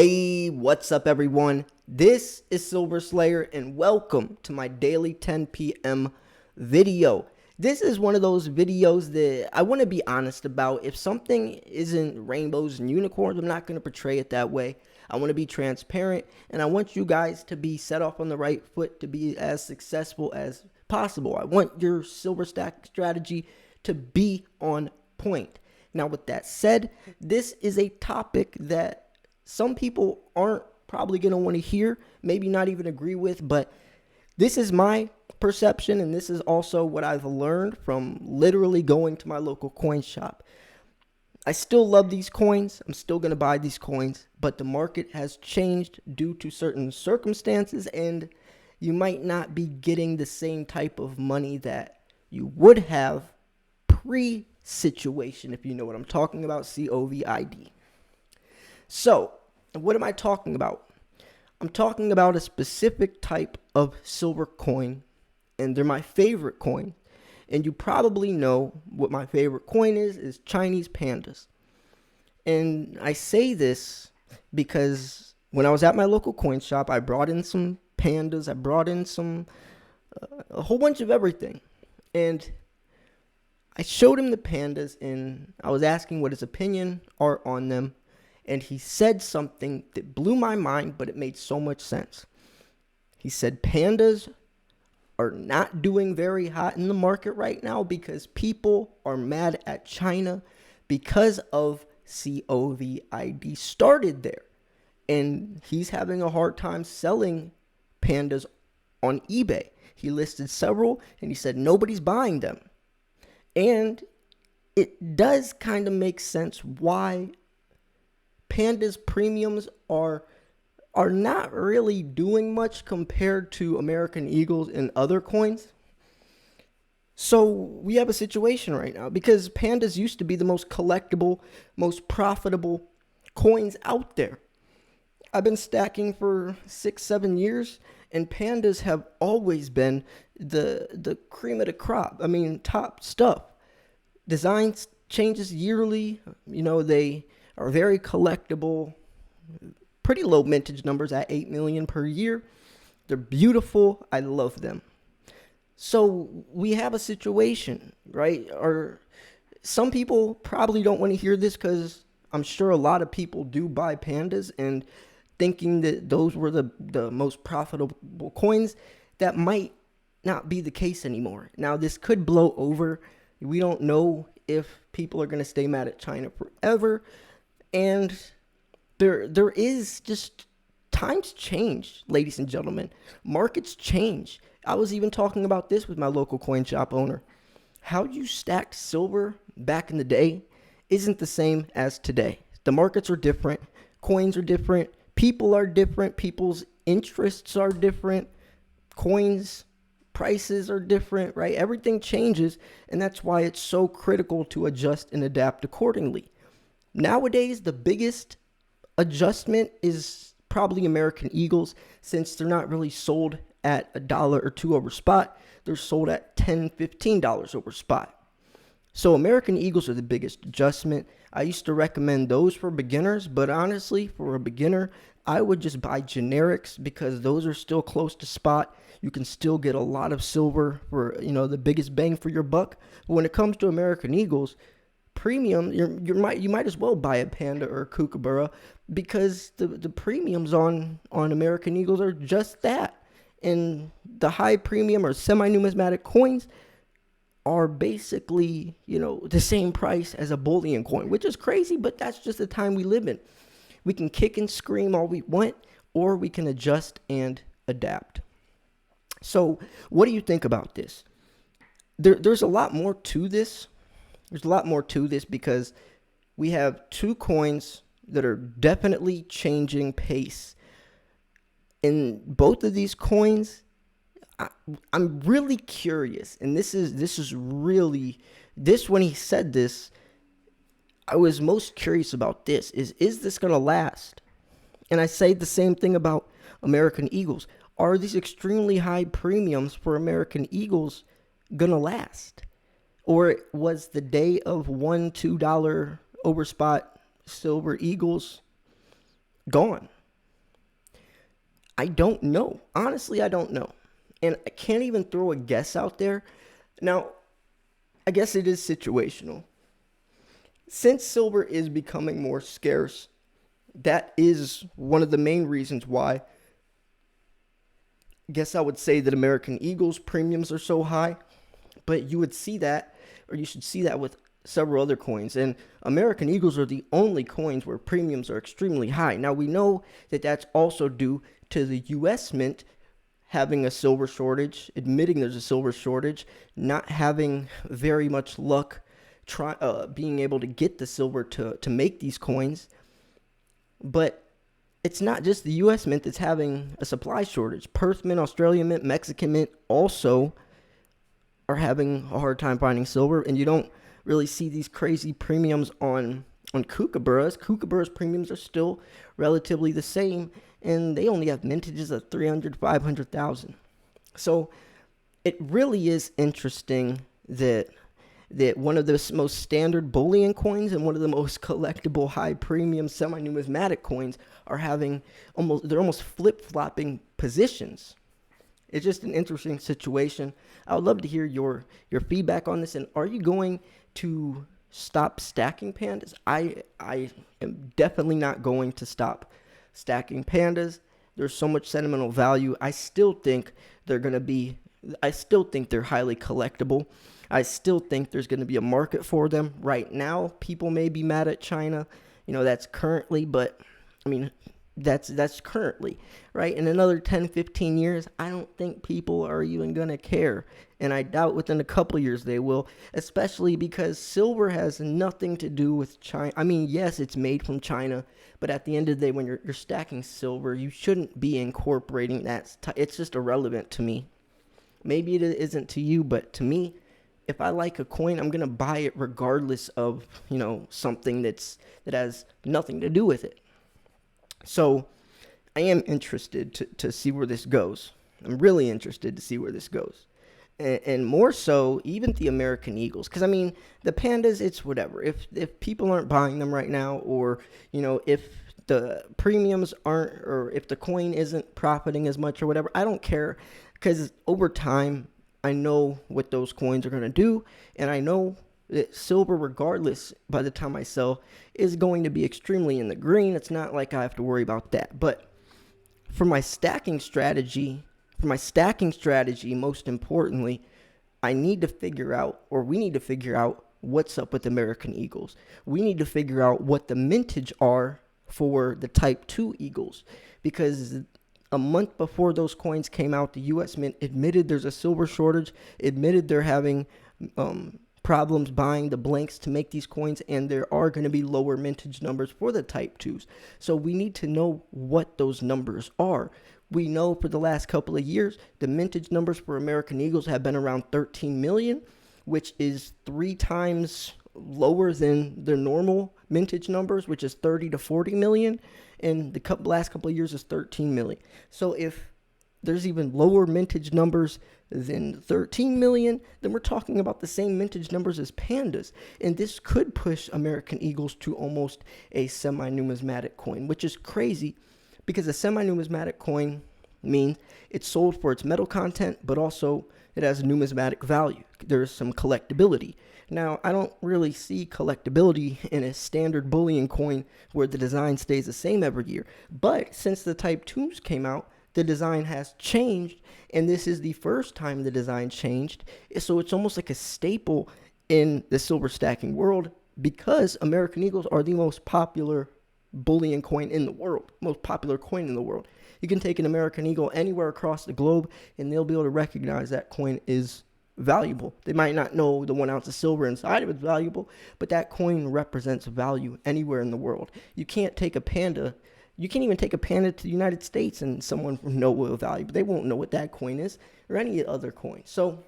Hey, what's up everyone? This is Silver Slayer and welcome to my daily 10 p.m. video. This is one of those videos that I want to be honest about. If something isn't rainbows and unicorns, I'm not going to portray it that way. I want to be transparent and I want you guys to be set off on the right foot to be as successful as possible. I want your silver stack strategy to be on point. Now, with that said, this is a topic that some people aren't probably going to want to hear, maybe not even agree with, but this is my perception, and this is also what I've learned from literally going to my local coin shop. I still love these coins. I'm still going to buy these coins, but the market has changed due to certain circumstances, and you might not be getting the same type of money that you would have pre-situation, if you know what I'm talking about, COVID. So, what am I talking about? I'm talking about a specific type of silver coin, and they're my favorite coin. And you probably know what my favorite coin is Chinese pandas. And I say this because when I was at my local coin shop, I brought in some pandas, I brought in a whole bunch of everything. And I showed him the pandas, and I was asking what his opinion are on them. And he said something that blew my mind, but it made so much sense. He said pandas are not doing very hot in the market right now because people are mad at China because of COVID started there. And he's having a hard time selling pandas on eBay. He listed several and he said nobody's buying them. And it does kind of make sense why pandas premiums are not really doing much compared to American Eagles and other coins. So we have a situation right now because pandas used to be the most collectible, most profitable coins out there. I've been stacking for 6-7 years, and pandas have always been the cream of the crop. I mean, top stuff. Design changes yearly. They are very collectible, pretty low mintage numbers at 8 million per year. They're beautiful. I love them. So we have a situation, right? Or some people probably don't want to hear this because I'm sure a lot of people do buy pandas and thinking that those were the most profitable coins. That might not be the case anymore. Now, this could blow over. We don't know if people are going to stay mad at China forever. And there is just, times change, ladies and gentlemen. Markets change. I was even talking about this with my local coin shop owner. How you stacked silver back in the day isn't the same as today. The markets are different. Coins are different. People are different. People's interests are different. Coins prices are different, right? Everything changes, and that's why it's so critical to adjust and adapt accordingly. Nowadays, the biggest adjustment is probably American Eagles, since they're not really sold at $1 or $2 over spot. They're sold at $10, $15 over spot. So American Eagles are the biggest adjustment. I used to recommend those for beginners, but honestly, for a beginner, I would just buy generics because those are still close to spot. You can still get a lot of silver for, the biggest bang for your buck. But when it comes to American Eagles, premium, you might as well buy a panda or a kookaburra because the premiums on American Eagles are just that. And the high premium or semi-numismatic coins are basically, the same price as a bullion coin, which is crazy, but that's just the time we live in. We can kick and scream all we want, or we can adjust and adapt. So what do you think about this? There's a lot more to this. There's a lot more to this because we have two coins that are definitely changing pace. And both of these coins, I'm really curious. And this is really, when he said this, I was most curious about this. Is this going to last? And I say the same thing about American Eagles. Are these extremely high premiums for American Eagles going to last? Or was the day of $1, $2 over spot silver Eagles gone? I don't know. Honestly, I don't know. And I can't even throw a guess out there. Now, I guess it is situational. Since silver is becoming more scarce, that is one of the main reasons why I guess I would say that American Eagle's premiums are so high. But you would see that, or you should see that with several other coins. And American Eagles are the only coins where premiums are extremely high. Now, we know that that's also due to the U.S. Mint having a silver shortage, admitting there's a silver shortage, not having very much luck being able to get the silver to make these coins. But it's not just the U.S. Mint that's having a supply shortage. Perth Mint, Australian Mint, Mexican Mint also are having a hard time finding silver, and you don't really see these crazy premiums on kookaburras. Kookaburras premiums are still relatively the same, and they only have mintages of 300, 500,000. So it really is interesting that one of the most standard bullion coins and one of the most collectible high premium semi-numismatic coins are having almost flip-flopping positions. It's just an interesting situation. I would love to hear your feedback on this. And are you going to stop stacking pandas? I am definitely not going to stop stacking pandas. There's so much sentimental value. I still think they're highly collectible. I still think there's going to be a market for them. Right now, people may be mad at China. That's currently, but I mean, that's currently, right? In another 10, 15 years, I don't think people are even going to care. And I doubt within a couple years they will, especially because silver has nothing to do with China. I mean, yes, it's made from China, but at the end of the day, when you're stacking silver, you shouldn't be incorporating that. It's just irrelevant to me. Maybe it isn't to you, but to me, if I like a coin, I'm going to buy it regardless of, something that has nothing to do with it. So I am interested to see where this goes. I'm really interested to see where this goes. And more so, even the American Eagles. Because, I mean, the Pandas, it's whatever. If people aren't buying them right now, or, if the premiums aren't, or if the coin isn't profiting as much or whatever, I don't care. Because over time, I know what those coins are going to do. And I know that silver, regardless, by the time I sell, is going to be extremely in the green. It's not like I have to worry about that. But for my stacking strategy, most importantly, we need to figure out what's up with American Eagles. We need to figure out what the mintage are for the Type 2 Eagles. Because a month before those coins came out, the U.S. Mint admitted there's a silver shortage, admitted they're having problems buying the blanks to make these coins, and there are going to be lower mintage numbers for the Type 2s. So we need to know what those numbers are. We know for the last couple of years, the mintage numbers for American Eagles have been around 13 million, which is 3 times lower than their normal mintage numbers, which is 30 to 40 million. And the last couple of years is 13 million. So if there's even lower mintage numbers than 13 million, then we're talking about the same mintage numbers as Pandas. And this could push American Eagles to almost a semi-numismatic coin, which is crazy because a semi-numismatic coin means it's sold for its metal content, but also it has a numismatic value. There's some collectability. Now, I don't really see collectability in a standard bullion coin where the design stays the same every year. But since the Type 2s came out, the design has changed, and this is the first time the design changed. So it's almost like a staple in the silver stacking world because American Eagles are the most popular bullion coin in the world, most popular coin in the world. You can take an American Eagle anywhere across the globe, and they'll be able to recognize that coin is valuable. They might not know the 1 ounce of silver inside of it's valuable, but that coin represents value anywhere in the world. You can't take a panda. You can't even take a panda to the United States and someone will know what value, but they won't know what that coin is or any other coin. So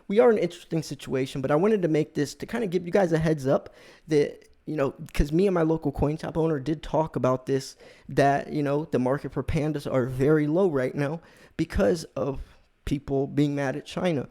we are in an interesting situation, but I wanted to make this to kind of give you guys a heads up that, because me and my local coin shop owner did talk about this, that, the market for pandas are very low right now because of people being mad at China.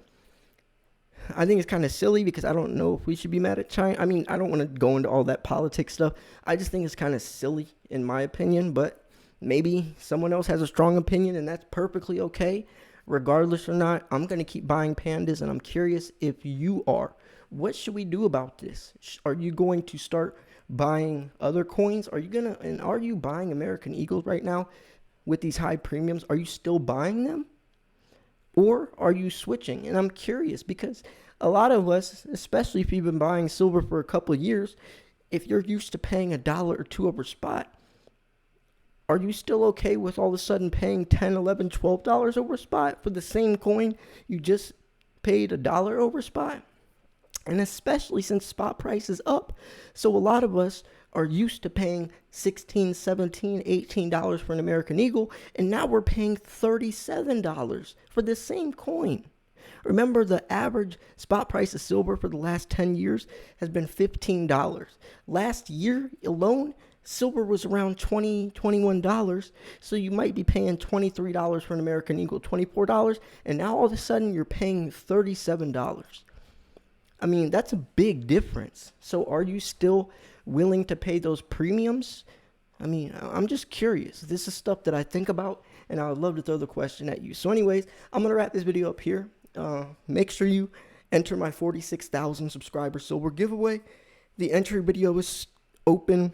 I think it's kind of silly because I don't know if we should be mad at China. I mean, I don't want to go into all that politics stuff. I just think it's kind of silly in my opinion, but maybe someone else has a strong opinion and that's perfectly okay. Regardless or not, I'm going to keep buying pandas and I'm curious if you are. What should we do about this? Are you going to start buying other coins? Are you buying American Eagles right now with these high premiums? Are you still buying them? Or are you switching? And I'm curious because a lot of us, especially if you've been buying silver for a couple of years, if you're used to paying $1 or $2 over spot, are you still okay with all of a sudden paying $10, $11, $12 over spot for the same coin you just paid $1 over spot? And especially since spot price is up. So a lot of us are used to paying $16, $17, $18 for an American Eagle, and now we're paying $37 for the same coin. Remember, the average spot price of silver for the last 10 years has been $15. Last year alone, silver was around $20, $21, so you might be paying $23 for an American Eagle, $24, and now all of a sudden you're paying $37. I mean, that's a big difference. So are you still willing to pay those premiums? I mean, I'm just curious. This is stuff that I think about, and I would love to throw the question at you. So anyways, I'm going to wrap this video up here. Make sure you enter my 46,000 subscriber silver giveaway. The entry video is open.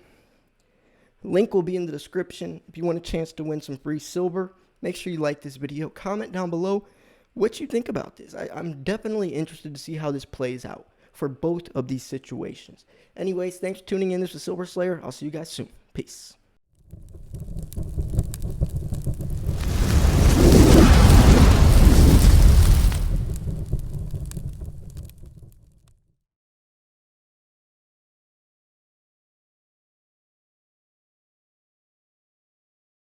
Link will be in the description. If you want a chance to win some free silver, make sure you like this video. Comment down below what you think about this. I'm definitely interested to see how this plays out for both of these situations. Anyways, thanks for tuning in. This was Silver Slayer. I'll see you guys soon. Peace.